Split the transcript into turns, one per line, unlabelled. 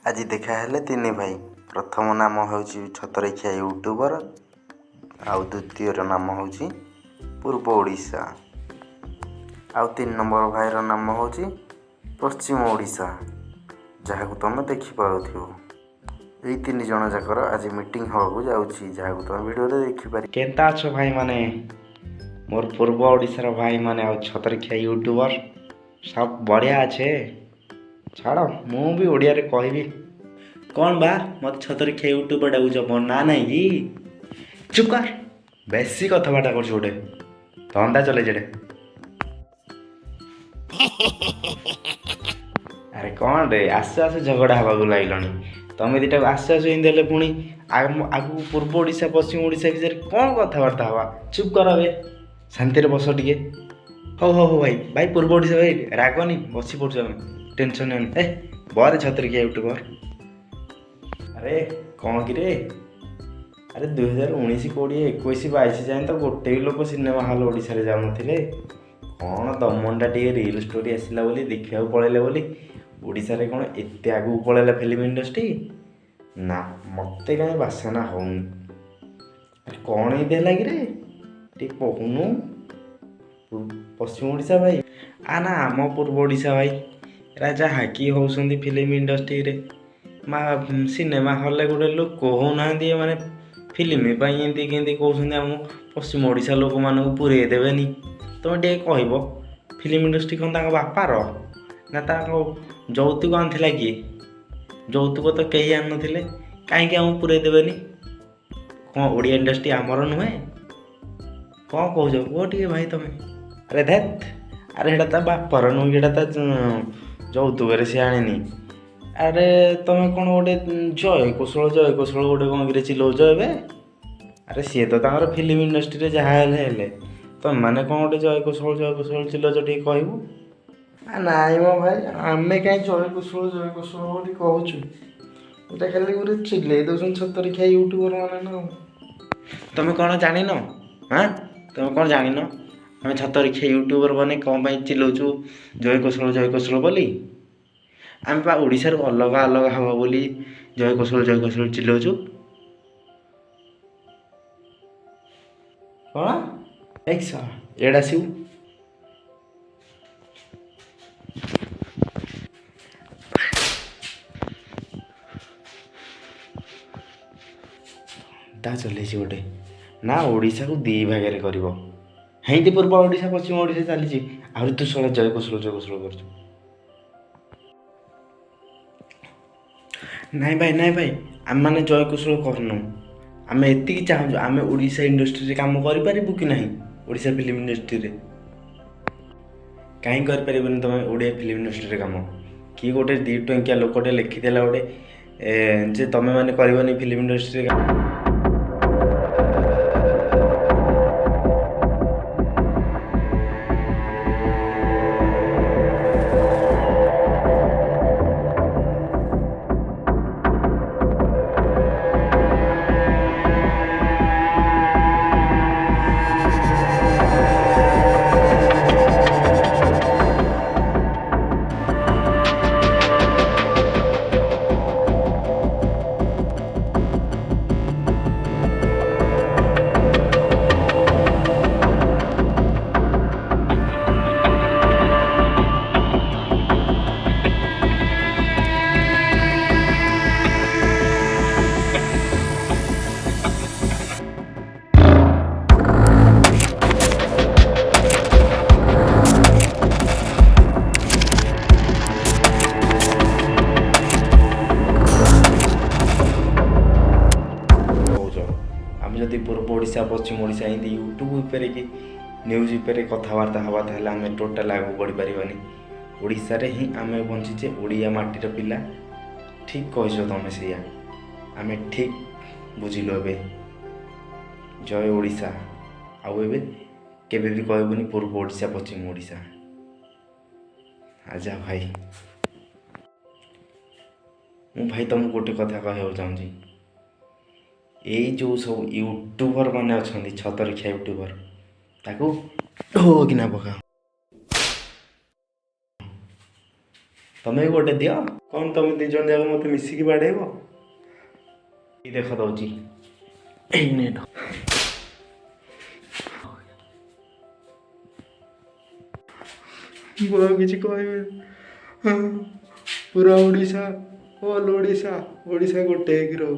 ଆଜି ଦେଖା ହେଲେ ତିନି ଭାଇ। ପ୍ରଥମ ନାମ ହେଉଛି ଛତରଖିଆ ୟୁଟ୍ୟୁବର, ଆଉ ଦ୍ୱିତୀୟର ନାମ ହେଉଛି ପୂର୍ବ ଓଡ଼ିଶା, ଆଉ 3 ନମ୍ବର ଭାଇର ନାମ ହେଉଛି ପଶ୍ଚିମ ଓଡ଼ିଶା, ଯାହାକୁ ତୁମେ ଦେଖିପାରୁଥିବ। ଏଇ 3 ଜଣ ଯାକର ଆଜି ମିଟିଂ ହେବାକୁ ଯାଉଛି, ଯାହାକୁ ତୁମେ ଭିଡ଼ିଓରେ ଦେଖିପାରିବ।
କେନ୍ତା ଅଛ ଭାଇମାନେ? ମୋର ପୂର୍ବ ଓଡ଼ିଶାର ଭାଇମାନେ ଆଉ ଛତରଖିଆ ୟୁଟ୍ୟୁବର ସବୁ ବଢ଼ିଆ ଅଛେ। ଛାଡ଼, ମୁଁ ବି ଓଡ଼ିଆରେ କହିବି କ'ଣ ବା? ମୋତେ ଛତରଖିଆ ୟୁଟ୍ୟୁବର ଡାକୁଛ, ମୋର ନାଁ ନାହିଁ କି? ଚୁପ୍ କର, ବେଶୀ କଥାବାର୍ତ୍ତା କରୁଛୁ ଗୋଟେ। ଧନ୍ଦା ଚଲେଇ ଯେଡ଼େ। ଆରେ କ'ଣ ରେ, ଆସୁ ଆସୁ ଝଗଡ଼ା ହେବାକୁ ଲାଗିଲଣି। ତମେ ଦୁଇଟାକୁ ଆସୁ ଆସୁ ଏମିତି ହେଲେ ପୁଣି ଆଗକୁ ପୂର୍ବ ଓଡ଼ିଶା ପଶ୍ଚିମ ଓଡ଼ିଶା ବିଷୟରେ କ'ଣ କଥାବାର୍ତ୍ତା ହେବା? ଚୁପ୍ କର ଏବେ, ଶାନ୍ତିରେ ବସ ଟିକେ। ହଉ ହଉ ହଉ ଭାଇ ପୂର୍ବ ଓଡ଼ିଶା ଭାଇ ରାଗନି, ବସି ପଡ଼ୁଛୁ ଆମେ, ଟେନସନ୍ ନିଅନି। ବରେ ଛତରଖିଆ ୟୁଟ୍ୟୁବର। ଆରେ କ'ଣ କିରେ? ଆରେ 2019, 20, 21, 22 ଯାଏଁ ତ ଗୋଟେ ବି ଲୋକ ସିନେମା ହଲ୍ ଓଡ଼ିଶାରେ ଯାଉନଥିଲେ। କ'ଣ ଦମନଟା ଟିକେ ରିଲ୍ ଷ୍ଟୋରି ଆସିଲା ବୋଲି ଦେଖିବାକୁ ପଳେଇଲେ ବୋଲି ଓଡ଼ିଶାରେ କ'ଣ ଏତେ ଆଗକୁ ପଳେଇଲା ଫିଲ୍ମ ଇଣ୍ଡଷ୍ଟ୍ରି? ନା, ମୋତେ କାହିଁ ବାସନା ହେଉନି। ଆରେ କ'ଣ ଏମିତି ହେଲା କିରେ? ଟିକେ କହୁନୁ। ପଶ୍ଚିମ ଓଡ଼ିଶା ଭାଇ? ନା, ଆମ ପୂର୍ବ ଓଡ଼ିଶା ଭାଇ। ଏରା ଯାହାକି ହେଉଛନ୍ତି ଫିଲ୍ମ ଇଣ୍ଡଷ୍ଟ୍ରିରେ, ସିନେମା ହଲ୍ରେ ଗୋଟେ ଲୋକ ହେଉନାହାନ୍ତି, ମାନେ ଫିଲ୍ମ ପାଇଁ ଏମିତି କେମିତି କହୁଛନ୍ତି ଆମ ପଶ୍ଚିମ ଓଡ଼ିଶା ଲୋକମାନଙ୍କୁ ପୁରେଇ ଦେବେନି। ତୁମେ ଟିକେ କହିବ, ଫିଲ୍ମ ଇଣ୍ଡଷ୍ଟ୍ରି କ'ଣ ତାଙ୍କ ବାପାର? ନା ତାଙ୍କ ଯୌତୁକ ଆଣିଥିଲା କିଏ? ଯୌତୁକ ତ କେହି ଆଣିନଥିଲେ, କାହିଁକି ଆମକୁ ପୁରେଇ ଦେବେନି? କ'ଣ ଓଡ଼ିଆ ଇଣ୍ଡଷ୍ଟ୍ରି ଆମର ନୁହେଁ? କ'ଣ କହୁଛ କୁହ ଟିକେ ଭାଇ ତମେ? ଆରେ ଧେତ୍, ଆରେ ସେଇଟା ତା ବାପାର ନୁହେଁ, ସେଇଟା ତା ଯୌତୁକରେ ସେ ଆଣିନି। ଆରେ ତମେ କ'ଣ ଗୋଟେ ଜୟ କୌଶଳ ଗୋଟେ କ'ଣ କିରେ ଚିଲଉଛ ଏବେ? ଆରେ ସିଏ ତ ତାଙ୍କର ଫିଲ୍ମ ଇଣ୍ଡଷ୍ଟ୍ରିରେ ଯାହା ହେଲେ ତମେମାନେ କ'ଣ ଗୋଟେ ଜୟ କୌଶଳ ଚିଲଉଛ ଟିକେ କହିବୁ? ନାଇଁ ମ ଭାଇ, ଆମେ କାହିଁ ଜୟ କୌଶଳ ବୋଲି କହୁଛୁ। ଏଇଟା ଖାଲି ଗୋଟେ ଚିଲେଇ ଦେଉଛନ୍ତି ଛତରଖିଆ ୟୁଟ୍ୟୁବର ମାନେ ନା। ତମେ କ'ଣ ଜାଣିନ? ତମେ କ'ଣ ଜାଣିନ? ଆମେ ଛତରଖିଆ ୟୁଟ୍ୟୁବର ମାନେ କ'ଣ ପାଇଁ ଚିଲଉଛୁ ଜୟ କୌଶଳ ବୋଲି? ଆମେ ବା ଓଡ଼ିଶାରୁ ଅଲଗା ହେବ ବୋଲି ଜୟ କୌଶଳ ଚିଲଉଛୁ। କ'ଣ ଏଇଟା ଆସିବୁ? ତା ଚଲେଇଛି ଗୋଟେ ନା, ଓଡ଼ିଶାକୁ 2 ଭାଗରେ କରିବ। ହେଇଟି ପୂର୍ବ ଓଡ଼ିଶା ପଶ୍ଚିମ ଓଡ଼ିଶା ଚାଲିଛି, ଆହୁରି ତୁ ଶୁଣେ ଜୟ କୌଶଳ କରୁଛୁ। ନାଇଁ ଭାଇ, ଆମେମାନେ ଜୟ କୌଶଳ କରୁନୁ। ଆମେ ଏତିକି ଚାହୁଁଛୁ, ଆମେ ଓଡ଼ିଶା ଇଣ୍ଡଷ୍ଟ୍ରିରେ କାମ କରିପାରିବୁ କି ନାହିଁ? ଓଡ଼ିଶା ଫିଲ୍ମ ଇଣ୍ଡଷ୍ଟ୍ରିରେ କାହିଁ କରିପାରିବନି? ତୁମେ ଓଡ଼ିଆ ଫିଲ୍ମ ଇଣ୍ଡଷ୍ଟ୍ରିରେ କାମ କିଏ ଗୋଟେ 2 ଟଙ୍କିଆ ଲୋକଟେ ଲେଖିଦେଲା ଗୋଟେ ଯେ ତୁମେମାନେ କରିବନି ଫିଲ୍ମ ଇଣ୍ଡଷ୍ଟ୍ରିରେ କାମ। ଯଦି ପୂର୍ବ ଓଡ଼ିଶା ପଶ୍ଚିମ ଓଡ଼ିଶା ଏମିତି ୟୁଟ୍ୟୁବ୍ ଉପରେ କି ନ୍ୟୁଜ୍ ଉପରେ କଥାବାର୍ତ୍ତା ହେବା, ତାହେଲେ ଆମେ ଟୋଟାଲ୍ ଆଗକୁ ବଢ଼ିପାରିବାନି। ଓଡ଼ିଶାରେ ହିଁ ଆମେ ବଞ୍ଚିଛେ, ଓଡ଼ିଆ ମାଟିର ପିଲା। ଠିକ୍ କହିଛ ତମେ, ସେଇଆ ଆମେ ଠିକ୍ ବୁଝିଲୁ। ଏବେ ଜୟ ଓଡ଼ିଶା, ଆଉ ଏବେ କେବେ ବି କହିବୁନି ପୂର୍ବ ଓଡ଼ିଶା ପଶ୍ଚିମ ଓଡ଼ିଶା। ଆଚ୍ଛା ଭାଇ, ମୁଁ ଭାଇ ତମକୁ ଗୋଟେ କଥା କହିବାକୁ ଚାହୁଁଛି। ଏଇ ଯେଉଁ ସବୁ ୟୁଟ୍ୟୁବର ମାନେ ଅଛନ୍ତି, ଛତରଖିଆ ୟୁଟ୍ୟୁବର, ତାକୁ କିନା ପକାଅ। ତମେ ବି ଗୋଟେ ଦିଅ। କ'ଣ ତମେ 2 ଜଣ ଯାକ ମୋତେ ମିଶିକି ବାଡ଼େଇବ? ଏଇ ଦେଖ ଦଉଛି ଏଇ ନେଟ। ମୁଁ ଆଉ କିଛି କହିବି। ପୁରା ଓଡ଼ିଶା, ଅଲ୍ ଓଡ଼ିଶା ଗୋଟେ ହେଇକି ରହୁ।